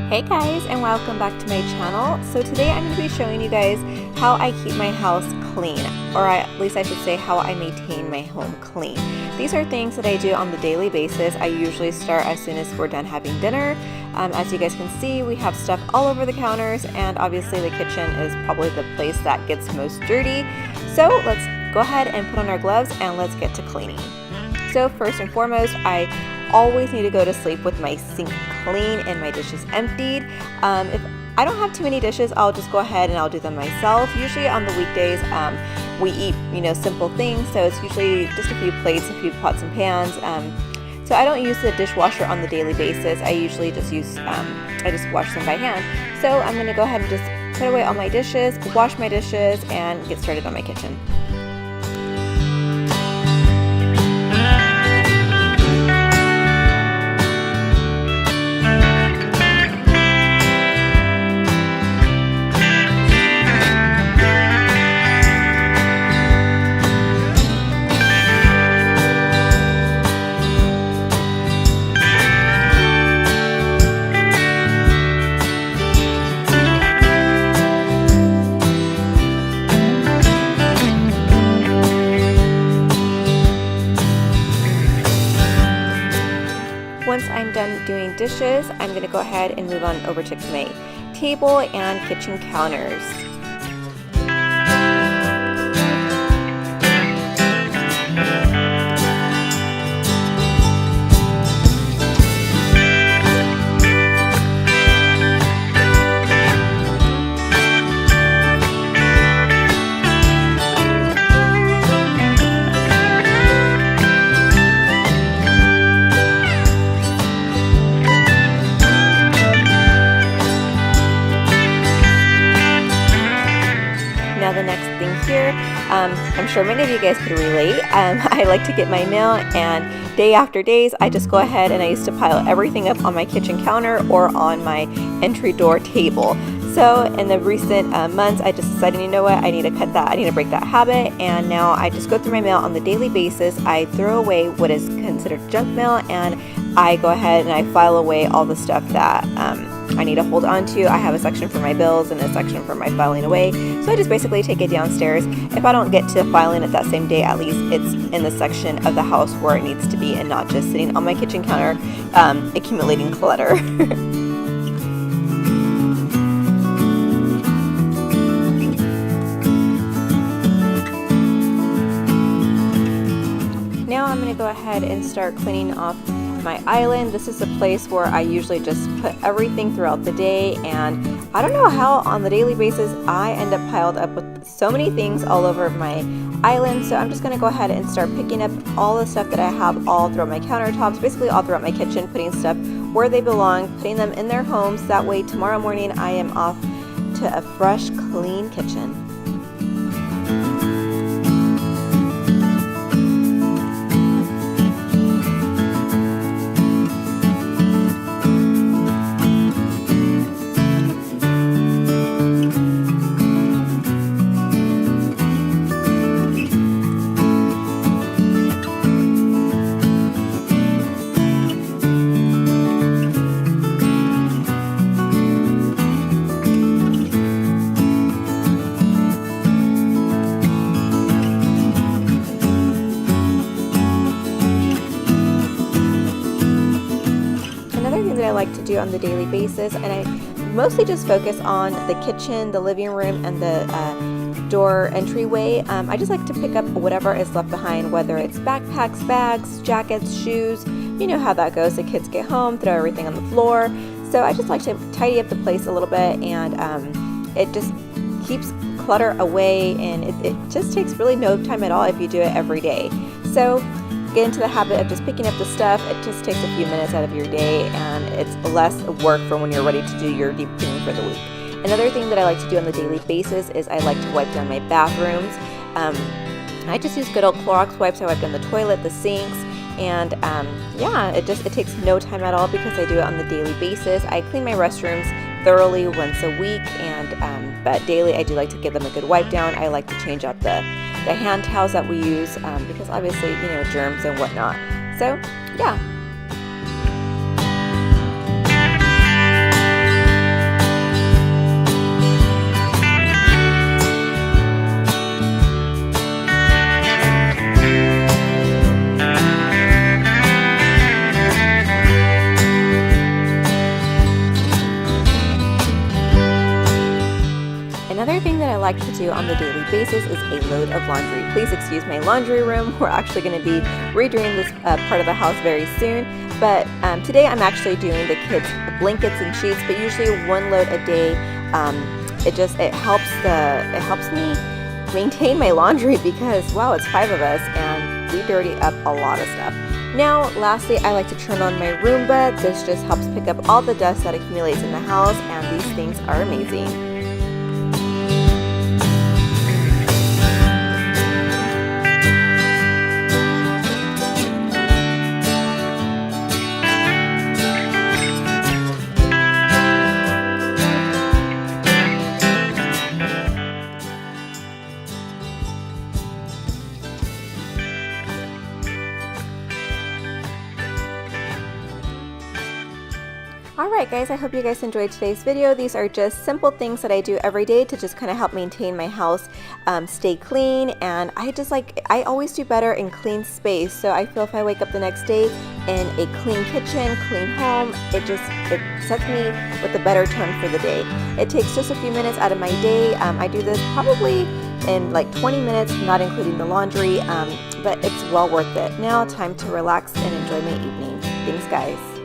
Hey guys, and welcome back to my channel. So today I'm going to be showing you guys how I keep my house clean, or at least I should say how I maintain my home clean. These are things that I do on the daily basis. I usually start as soon as we're done having dinner. As you guys can see, we have stuff all over the counters, and obviously the kitchen is probably the place that gets most dirty. So let's go ahead and put on our gloves and let's get to cleaning. So first and foremost, I always need to go to sleep with my sink clean and my dishes emptied. If I don't have too many dishes, I'll just go ahead and I'll do them myself. Usually on the weekdays, we eat, simple things, so it's usually just a few plates, a few pots and pans. So I don't use the dishwasher on the daily basis. I usually just use, I just wash them by hand. So I'm gonna go ahead and just put away all my dishes, wash my dishes, and get started on my kitchen. Once I'm done doing dishes, I'm going to go ahead and move on over to my table and kitchen counters. Now the next thing here, I'm sure many of you guys could relate. I like to get my mail, and day after days I just go ahead and I used to pile everything up on my kitchen counter or on my entry door table. So in the recent months, I just decided, you know what, I need to cut that, I need to break that habit, and now I just go through my mail on the daily basis. I throw away what is considered junk mail, and I go ahead and I file away all the stuff that I need to hold on to. I have a section for my bills and a section for my filing away. So I just basically take it downstairs. If I don't get to filing it that same day, at least it's in the section of the house where it needs to be and not just sitting on my kitchen counter accumulating clutter. Now I'm going to go ahead and start cleaning off my island. This is a place where I usually just put everything throughout the day, and I don't know how on the daily basis I end up piled up with so many things all over my island. So I'm just going to go ahead and start picking up all the stuff that I have all throughout my countertops, basically all throughout my kitchen, putting stuff where they belong, putting them in their homes. That way tomorrow morning I am off to a fresh, clean kitchen. I like to do on the daily basis, and I mostly just focus on the kitchen, the living room, and the door entryway. I just like to pick up whatever is left behind, whether it's backpacks, bags, jackets, shoes. You know how that goes. The kids get home, throw everything on the floor. So I just like to tidy up the place a little bit, and it just keeps clutter away, and it just takes really no time at all if you do it every day. So get into the habit of just picking up the stuff. It just takes a few minutes out of your day, and it's less work for when you're ready to do your deep cleaning for the week. Another thing that I like to do on the daily basis is I like to wipe down my bathrooms. I just use good old Clorox wipes. I wipe down the toilet, the sinks, and yeah, it takes no time at all because I do it on the daily basis. I clean my restrooms thoroughly once a week, and but daily I do like to give them a good wipe down. I like to change out the hand towels that we use because obviously, germs and whatnot. So yeah. like to do on the daily basis is a load of laundry. Please excuse my laundry room. We're actually going to be redoing this part of the house very soon. But today I'm actually doing the kids' blankets and sheets, but usually one load a day. It helps me maintain my laundry because, wow, it's 5 of us and we dirty up a lot of stuff. Now, lastly, I like to turn on my Roomba. This just helps pick up all the dust that accumulates in the house, and these things are amazing. Alright guys, I hope you guys enjoyed today's video. These are just simple things that I do every day to just kind of help maintain my house stay clean, and I always do better in clean space. So I feel if I wake up the next day in a clean kitchen, clean home, it sets me with a better tone for the day. It takes just a few minutes out of my day. I do this probably in like 20 minutes, not including the laundry, but it's well worth it. Now time to relax and enjoy my evening. Thanks guys.